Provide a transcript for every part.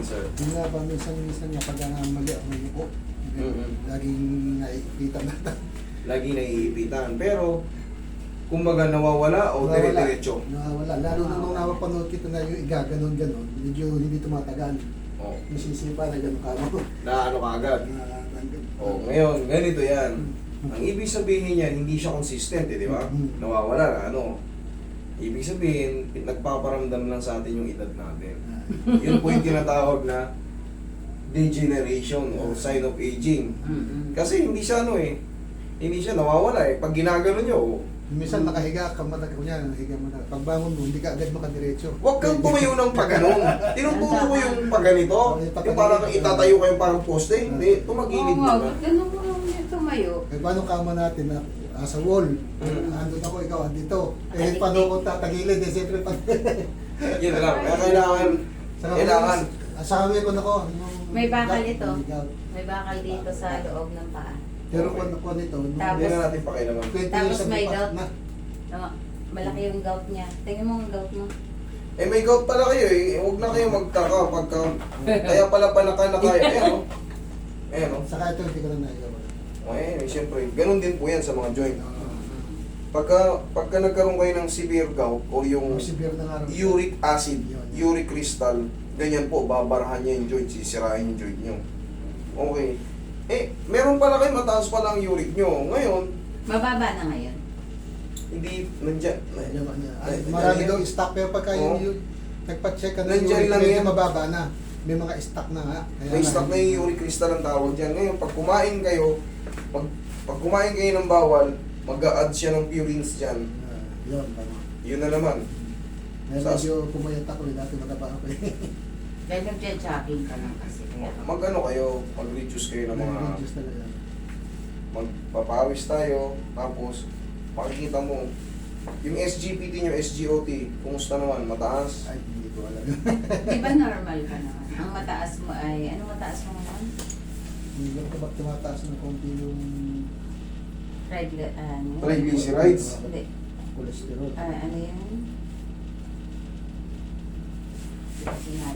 sir. Yung nga ba, minsan niya pag mali ako ng yuko, laging nakikita natin. Lagi naiipitan. Pero, kumbaga nawawala o dire-diretso? Nawawala. Lalo na nung napapanood kita na yung igaganon-ganon, medyo hindi tumatagal. Oh. Nasisipa na gano'n ka mo. Na ano ka agad? Oh, ngayon, ganito yan. Ang ibig sabihin niyan, hindi siya consistent, eh, di ba? Nawawala na, ano. Ibig sabihin, nagpaparamdam lang sa atin yung edad natin. Yun po yung tinatawag na degeneration or sign of aging. Kasi hindi siya ano eh, hindi siya nawawala eh. Pag ginagano nyo, Minsan nakahiga ka, kunya, nakahiga mo na. Pagbangon mo, hindi ka agad makadiretso. huwag kang tumayo ng pagganon. Tinuturo ko yung pagganito. Yung parang itatayo kayong parang poste. Hindi, tumagilid mo na. Ganun mo lang yung tumayo. Eh, paano kama natin na sa wall? Andun ako, ikaw andito. Eh, paano kung tatagilid? Eh, siyempre pag... Yun na lang. Kaya kailangan. Asabi ko na ko. May bakal ito. May bakal dito sa loob ng paa. Pero kung ako nito, Tapos- Hindi na natin pakialaman. 20 Tapos years may ago gout. na. Malaki yung gout niya. Tingnan mo ang gout mo. Eh may gout pala kayo eh. Huwag na kayo magtaka pagka... Kaya pala na kayo. Ayan o. Ayan o. Saka ito, hindi ko na naigawa. Eh, siyempre. Ganun din po yan sa mga joint. Pagka nagkaroon kayo ng severe gout o yung Severe na nga rin. uric acid, uric crystal, ganyan po, babarahan niya yung joint, sisirain yung joint nyo. Okay. Eh, meron pala kayo, mataas pala ang uric nyo. Ngayon, Mababa na ngayon. hindi, nandyan. Marami daw stock, pero pagka Oo. yung nagpa-check ka na Nandyan lang yan. mababa na. May mga stock na nga. Kaya May stock na yung uric crystal ang tawag dyan. Ngayon, pag kumain kayo, pag kumain kayo ng bawal, mag-a-add siya ng purines dyan. Yun, tama. Yun na naman. Medyo pumayat ako, dati mataba ako eh. Dahil nag-jogging ka lang kasi. Mag-ano kayo, mag-reduce kayo ng mga... Reduce talaga. Magpapawis tayo, tapos makikita mo yung SGPT nyo, SGOT, kumusta naman? Mataas? Ay, hindi ko alam. Di ba normal ka naman? Ang mataas mo ay, ano mataas mo naman? Hindi ko ba tumataas ng konti yung Triglycerides? Hindi. cholesterol. Ano yan?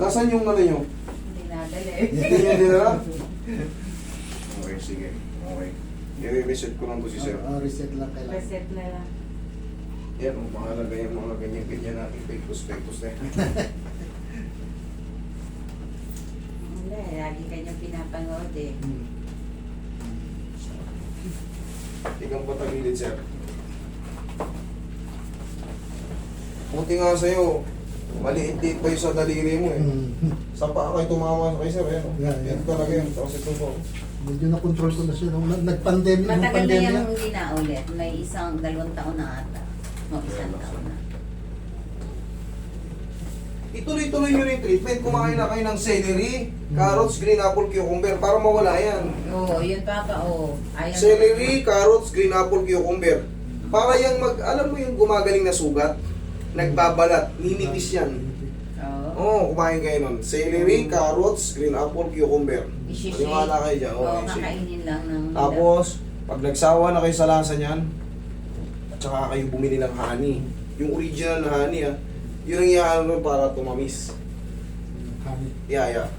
Nasaan yung ano nyo? Hindi nadali. Hindi nyo dinala? Okay, sige. Okay. I-reset ko lang to si Sir. Reset lang kailangan. Reset na lang. Yan, mahalaga yung mga ganyan-ganyan na epektos-pektos na yan. Wala, lagi kanyang pinapanood eh. Ikaw patagilid, Sir. Buti nga sa'yo, maliit-liit pa yung sa daliri mo eh. Sa paa kayo tumawa kay Sir, yan. Yan talaga yun. Tapos ito po. Medyo na-control ko na siya. Nung nag-pandemic, nung Matagal na pandemya. yung hindi na ulit. May dalawang taon na ata. O isang taon na. Ituloy-tuloy nyo rin treatment. Kumain na kayo ng celery, carrots, green apple, cucumber para mawala yan. Oo, yun papa, oo. Ayaw Celery, carrots, green apple, cucumber. Para yung alam mo yung gumagaling na sugat, nagbabalat, ninipis yan. Oo. Oo, kumain kayo nun. Celery, carrots, green apple, cucumber. Isishake. Maniwala kayo dyan. Oo, Okay, kakainin lang ng... tapos, pag nagsawa na kayo sa lasa niyan, at saka kayo bumili ng honey. Yung original na honey yun ang iyaano para tumamis. Yeah.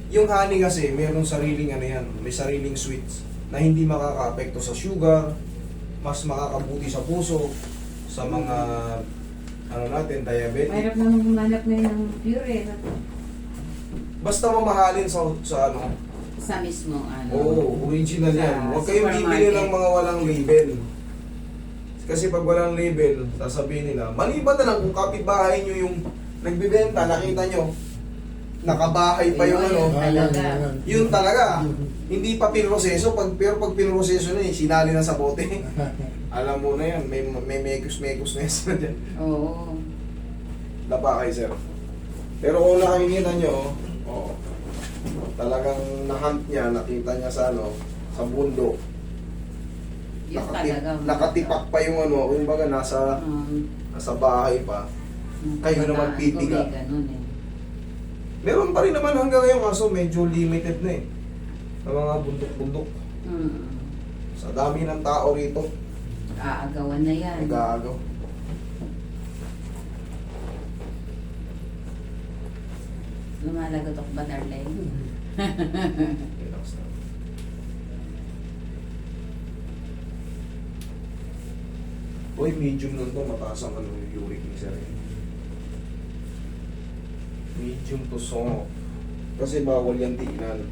Yung honey kasi, mayroong sariling ano yan, may sariling sweets na hindi makaka-apekto sa sugar, mas makakabuti sa puso, sa mga ano natin, diabetic. Mahirap naman humanap ngayon ng pure eh. Basta mamahalin sa ano. Sa mismo, ano. Oo, original Sa yan. Huwag kayong bibili supermarket. ng mga walang label. Kasi pag walang label, sasabihin nila, maliban na lang kung kapitbahay nyo yung nagbibenta, nakita nyo, nakabahay pa yung ano, yun talaga. Hindi pa pinroseso, pero pag pinroseso na sinali na sa bote. Alam mo na yan, may mekos-mekos na yan dyan. Oo. Dapa kayo, sir. Pero kung nakikita nyo, talagang nahunt niya, nakita niya sa sa bundok. Yun talaga. Nakatipak pa yung yung baga nasa bahay pa. Kayo naman pipiga. Ganun eh. Meron pa rin naman hanggang ngayon kaso medyo limited na eh. Sa mga bundok-bundok. Sa dami ng tao rito, Aagawan na yan. Lumalagot ako ba, darling? Relax na. Uy, medium lang to. Mataas ang ano, uric ni sir. Medium to soft. Kasi bawal yan tingnan.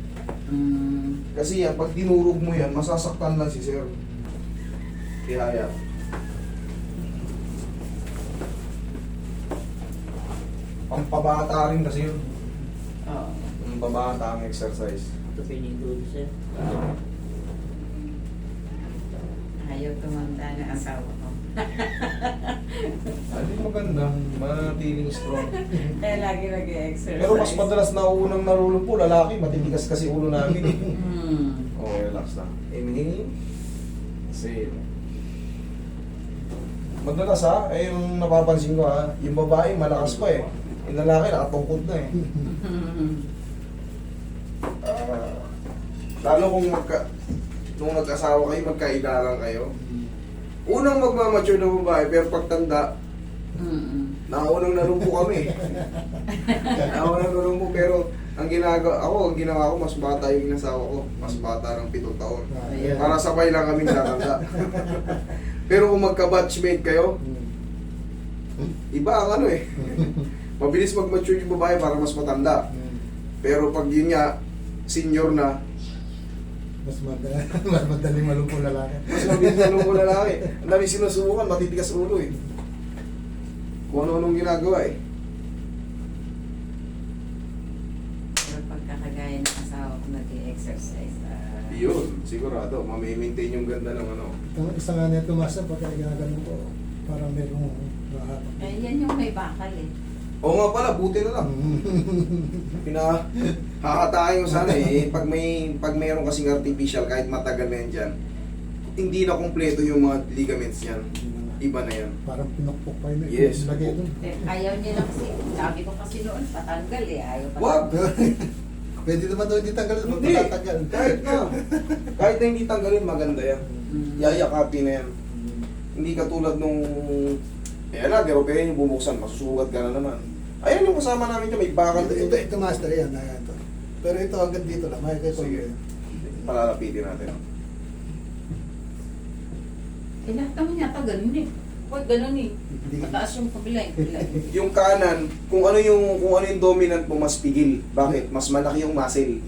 Kasi yan, pag dinurog mo yan, masasaktan lang si sir. Kaya yan. Pampabata rin kasi yun. Oo. Pampabata ang exercise. Ito pinigod siya. Ayaw tumanda ng asawa ko. Ano yung maganda? Manatiling strong. Kaya lagi nag-exercise. Pero mas madalas na unang narulong po, lalaki, matitigas kasi ulo namin eh. Okay, relax na. Inhale. Exhale. Madalas ha, eh yung napapansin ko ha, yung babae malakas pa eh. Yung lalaki nakatungkod na eh. Lalo kung nung nag-asawa kayo, magkaidaran kayo. Unang magmamature na babae, pero pagtanda, naunang narumpo kami. Naunang narumpo, pero ang ginawa ko, mas bata yung inasawa ko. Mas bata ng 7 taon. Ayun. Para sabay lang kami tatanda. Pero kung magka-batchmate kayo, iba ang ano eh. Mabilis mag-mature yung babae para mas matanda. Pero pag yun nga, senior na, Mas madali malungkot lalaki. mas mabilis na nung lalaki. Ang dami sinusubukan, matitigas ulo eh. Kung ano-anong ginagawa eh. Pero pagkakagaya ng asawa ko nag-exercise. Yun, sigurado. Mamimaintain yung ganda ng ano. Isa nga nito masa, pagka ginaganon ko, parang merong rahat. Eh, yan yung may bakal eh. Oo nga pala, buti na lang. Hakatayin ko sana eh. Pag mayroon kasing artificial, kahit matagal na yan dyan, hindi na kumpleto yung mga ligaments yan. Iba na yan. Parang pinukpok pa yun. Yes. Lagay doon. Eh, ayaw niya na kasi. Sabi ko kasi noon, patanggal eh. Ayaw patanggal. Wag! Pwede naman daw hindi tanggal. Hindi! Magtatanggal. Kahit na. Kahit na hindi tanggalin, maganda yan. Yayakapin na yan. Hindi katulad nung... Eh ala, pero yung bumuksan, masusugat ka na naman. Ayan yung kasama namin dyan, may bakal Ito, dito. ito master, yan. Ayan, ito. Pero ito hanggang dito lang. May kayo. Sige. Palalapitin natin. Eh, lahat naman yata ganun eh. Huwag ganun eh. Hindi. Mataas yung pagbilay. Yung kanan, kung ano yung dominant mo, mas pigil. Bakit? Mas malaki yung muscle.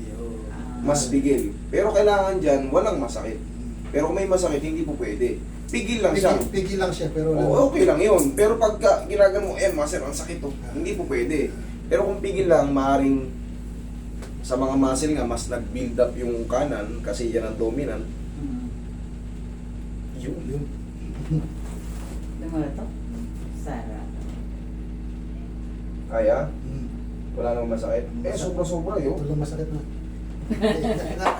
Mas pigil. Pero kailangan dyan, walang masakit. Pero kung may masakit, hindi po pwede. Pigil lang siya. Pigil lang siya, pero Oo, okay lang yun. Pero pagka ginagano mo, muscle, ang sakit to. Hindi po pwede. Pero kung pigil lang, maaaring sa mga muscle nga, mas nag-build up yung kanan kasi yan ang dominant. Yun. Lumala to? Sara. Kaya? Wala namang masakit. Eh, sobra-sobra yun. Ito lang masakit na.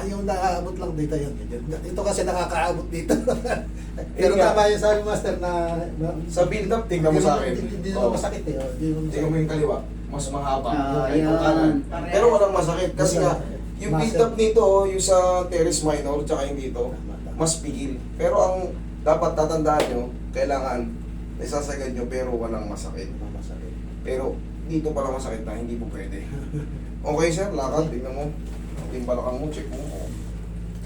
Yung nakaabot lang dito yun. Ito kasi nakakaabot dito. Pero nga. tama yung sabi master na Sa build up, tingnan mo sa akin. Hindi naman masakit eh. Hindi naman Tingnan mo yung kaliwa. Mas mahaba. Yun. Yung kanan. Parehas. Pero walang masakit. Kasi nga, yung build up nito, yung sa teres minor, tsaka yung dito, mas pigil. Pero ang dapat tatandaan nyo, kailangan isasagad nyo pero walang masakit. masakit. Pero dito pala masakit na, hindi po pwede. Okay sir, lakad, tingnan mo. Yung balakang mo, check mo.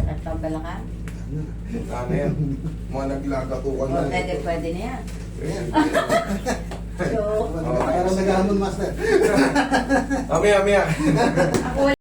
At pabalakan? Ano yan? Mga naglagatukan na. Pwede na yan. Ayan. Joke. Parang nag-aamon master. Amaya. Ako